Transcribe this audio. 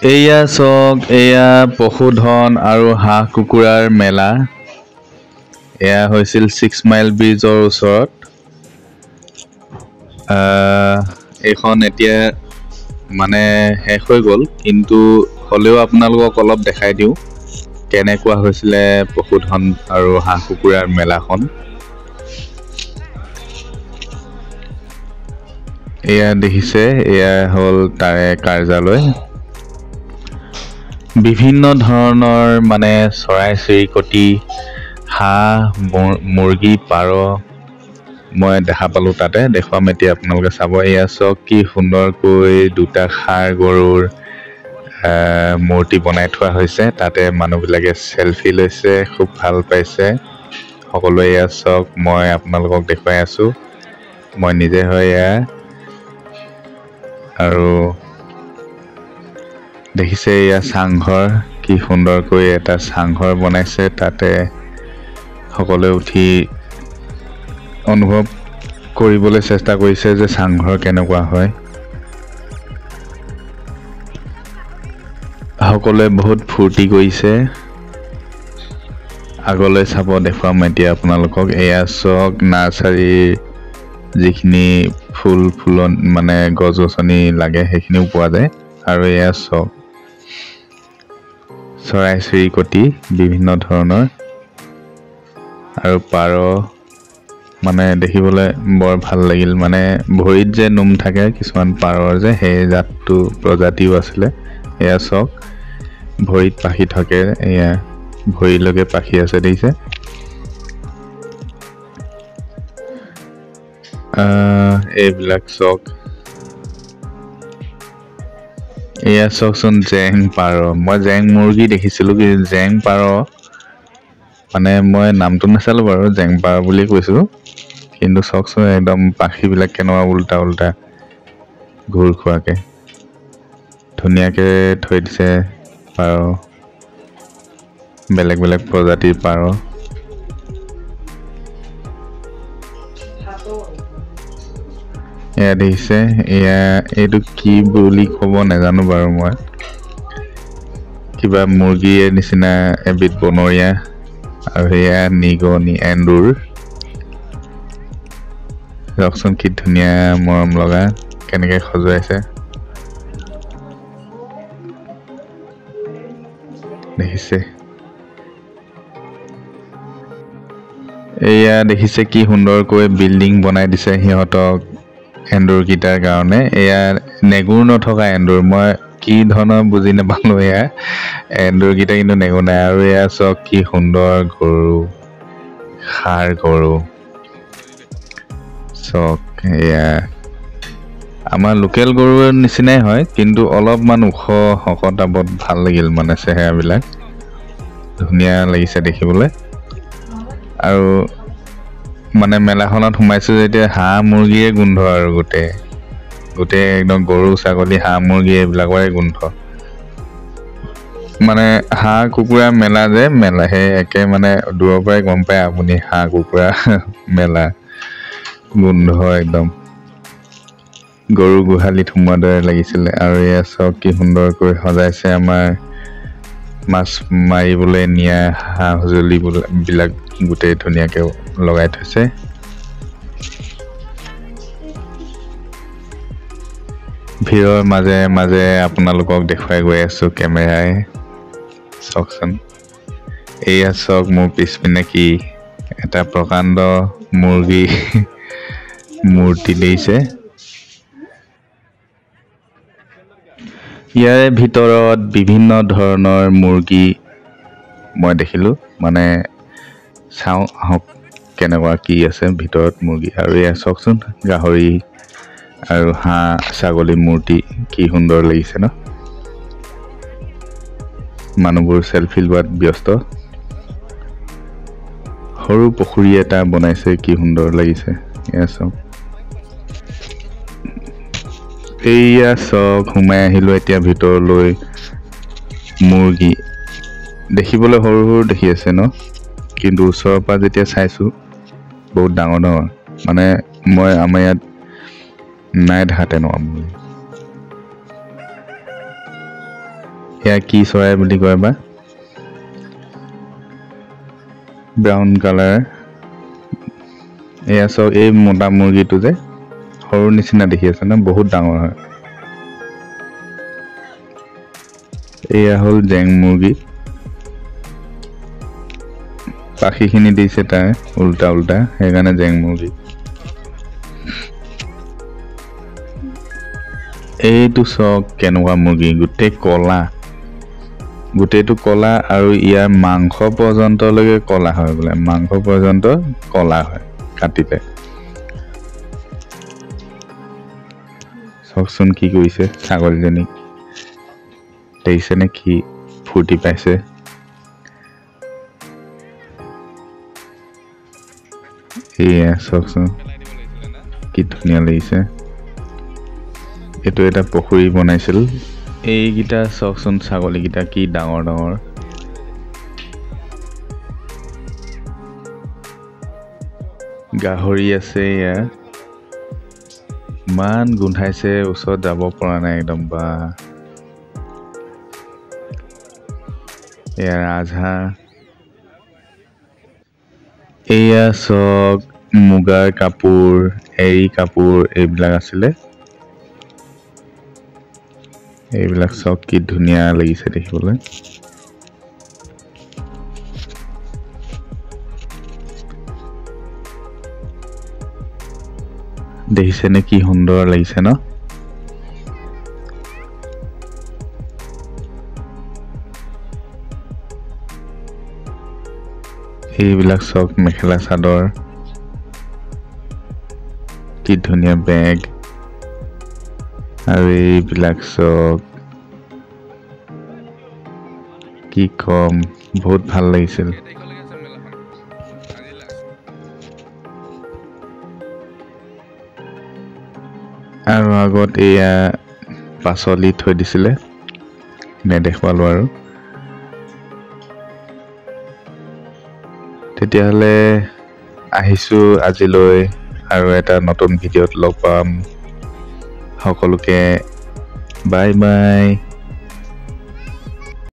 এয়া চক এয়া পশুধন আৰু হাঁহ কুকুৰাৰ মেলা। এয়া হৈছিল 6 মাইল ব্ৰিজৰ ওচৰত। এইখন এতিয়া মানে শেষ হৈ গ'ল, কিন্তু হ'লেও আপোনালোকক অলপ দেখাই দিওঁ কেনেকুৱা হৈছিলে পশুধন আৰু হাঁহ কুকুৰাৰ মেলাখন। এয়া দেখিছে, এয়া হ'ল তাৰে কাৰ্যালয়। বিভিন্ন ধৰণৰ মানে চৰাই চিৰিকটি, হাঁহ মুৰ্গী পাৰ মই দেখা পালোঁ তাতে। দেখুৱাম এতিয়া আপোনালোকে চাব। এয়া চাওক কি সুন্দৰকৈ দুটা ষাঁড় গৰুৰ মূৰ্তি বনাই থোৱা হৈছে। তাতে মানুহবিলাকে চেলফি লৈছে, খুব ভাল পাইছে সকলোৱে। এয়া চাওক, মই আপোনালোকক দেখুৱাই আছোঁ, মই নিজে হয় এয়া। আৰু দেখিছে এয়া চাংঘৰ, কি সুন্দৰকৈ এটা চাংঘৰ বনাইছে। তাতে সকলোৱে উঠি অনুভৱ কৰিবলৈ চেষ্টা কৰিছে যে চাংঘৰ কেনেকুৱা হয়। সকলোৱে বহুত ফূৰ্তি কৰিছে। আগলৈ চাব, দেখুৱাম এতিয়া আপোনালোকক। এয়া চাওক নাৰ্চাৰীৰ যিখিনি ফুলন মানে গছ গছনি লাগে সেইখিনিও পোৱা যায়। আৰু এয়া চাওক চৰাই চিৰিকটি বিভিন্ন ধৰণৰ আৰু পাৰ, মানে দেখিবলৈ বৰ ভাল লাগিল। মানে ভৰিত যে নোম থাকে কিছুমান পাৰৰ যে, সেই জাতটো প্ৰজাতিও আছিলে। এয়া চাওক ভৰিত পাখি থাকে, এয়া ভৰিলৈকে পাখি আছে, দেখিছে। এইবিলাক চাওক, এয়া চাওকচোন জেং পাৰ। মই জেং মুৰ্গী দেখিছিলোঁ, কিন্তু জেং পাৰ মানে মই নামটো নাচালোঁ বাৰু, জেং পাৰ বুলি কৈছোঁ। কিন্তু চাওকচোন একদম পাখিবিলাক কেনেকুৱা উল্টা উল্টা ঘূৰ খোৱাকৈ ধুনীয়াকৈ থৈ দিছে পাৰ, বেলেগ বেলেগ প্ৰজাতিৰ পাৰ। এয়া দেখিছে, এয়া এইটো কি বুলি ক'ব নাজানো বাৰু মই। কিবা মুৰ্গীৰ নিচিনা এবিধ বনৰীয়া। আৰু সেয়া নিগনি, এন্দুৰ। চাওকচোন কি ধুনীয়া মৰম লগা, কেনেকৈ সজুৱাইছে দেখিছে। এয়া দেখিছে কি সুন্দৰকৈ বিল্ডিং বনাই দিছে সিহঁতক এন্দুৰকেইটাৰ কাৰণে। এয়া নেগুৰ নথকা এন্দুৰ, মই কি ধৰণৰ বুজি নাপালোঁ। এয়া এন্দুৰকেইটা কিন্তু নেগুৰ নাই। আৰু এয়া চাওক কি সুন্দৰ গৰু, ষাঁড় গৰু চাওক। এয়া আমাৰ লোকেল গৰুৰ নিচিনাই হয়, কিন্তু অলপমান ওখ শকতাৱত ভাল লাগিল মানে চেহেৰাবিলাক, ধুনীয়া লাগিছে দেখিবলৈ। আৰু মানে মেলাখনত সোমাইছোঁ যেতিয়া হাঁহ মুৰ্গীয়ে গোন্ধ, আৰু গোটেই একদম গৰু ছাগলী হাঁহ মুৰ্গী এইবিলাকৰে গোন্ধ। মানে হাঁহ কুকুৰা মেলা যে, মেলা সেই একে মানে দূৰৰ পৰাই গম পায় আপুনি হাঁহ কুকুৰা মেলা গোন্ধ একদম গৰু গোহালিত সোমোৱাৰ দৰে লাগিছিলে। আৰু এয়া চাওক কি সুন্দৰকৈ সজাইছে আমাৰ মাছ মাৰিবলৈ নিয়া সা সঁজুলিবিলাক গোটেই ধুনীয়াকৈ লগাই থৈছে। ভিৰৰ মাজে মাজে আপোনালোকক দেখুৱাই গৈ আছোঁ কেমেৰাই। চাওকচোন, এয়া চাওক মোৰ পিছপিনে কি এটা প্ৰকাণ্ড মুৰ্গী মূৰ্তি দিছে। ইয়াৰে ভিতৰত বিভিন্ন ধৰণৰ মুৰ্গী মই দেখিলোঁ, মানে চাওঁ আহক কেনেকুৱা কি আছে ভিতৰত মুৰ্গী। আৰু এয়া চাওকচোন গাহৰি আৰু হাঁহ ছাগলী মূৰ্তি, কি সুন্দৰ লাগিছে ন। মানুহবোৰ চেলফি লোৱাত ব্যস্ত। সৰু পুখুৰী এটা বনাইছে, কি সুন্দৰ লাগিছে। এয়া চাওক, এয়া চাওক সোমাই আহিলোঁ এতিয়া ভিতৰলৈ। মুৰ্গী দেখিবলৈ সৰু সৰু দেখি আছে ন, কিন্তু ওচৰৰ পৰা যেতিয়া চাইছোঁ বহুত ডাঙৰ ডাঙৰ। মানে মই আমাৰ ইয়াত নাই দেখা তেনেকুৱা মুৰ্গী। সেয়া কি চৰাই বুলি কয় বা ব্ৰাউন কালাৰ এয়া চাওক এই মতা মুৰ্গীটো যে সৰু নিচিনা দেখি আছে ন বহুত ডাঙৰ হয় এয়া হ'ল জেং মুৰ্গী পাখিখিনি দিছে তাৰ উল্টা উল্টা সেইকাৰণে জেং মুৰ্গী এইটো চাওক কেনেকুৱা মুৰ্গী গোটেই কলা গোটেইটো কলা আৰু ইয়াৰ মাংস পৰ্যন্তলৈকে কলা হয় বোলে মাংস পৰ্যন্ত কলা হয় কাটিলে চাওকচোন কি কৰিছে ছাগলীজনী দেখিছে নে কি ফূৰ্তি পাইছে এয়া চাওকচোন কি ধুনীয়া লাগিছে এইটো এটা পুখুৰী বনাইছিল এইকেইটা চাওকচোন ছাগলীকেইটা কি ডাঙৰ ডাঙৰ গাহৰি আছে এয়া ইমান গোন্ধাইছে ওচৰত যাব পৰা নাই একদম বা এয়া ৰাজহাঁহ এয়া চাওক মুগাৰ কাপোৰ এৰী কাপোৰ এইবিলাক আছিলে এইবিলাক চাওক কি ধুনীয়া লাগিছে দেখিবলৈ দেখিছে নে কি সুন্দৰ লাগিছে ন এইবিলাক চাওক মেখেলা চাদৰ কি ধুনীয়া বেগ আৰু এইবিলাক চাওক কি কম বহুত ভাল লাগিছিল আৰু আগত এয়া পাচলি থৈ দিছিলে নেদেখুৱালো আৰু তেতিয়াহ'লে আহিছোঁ আজিলৈ আৰু এটা নতুন ভিডিঅ'ত লগ পাম সকলোকে বাই বাই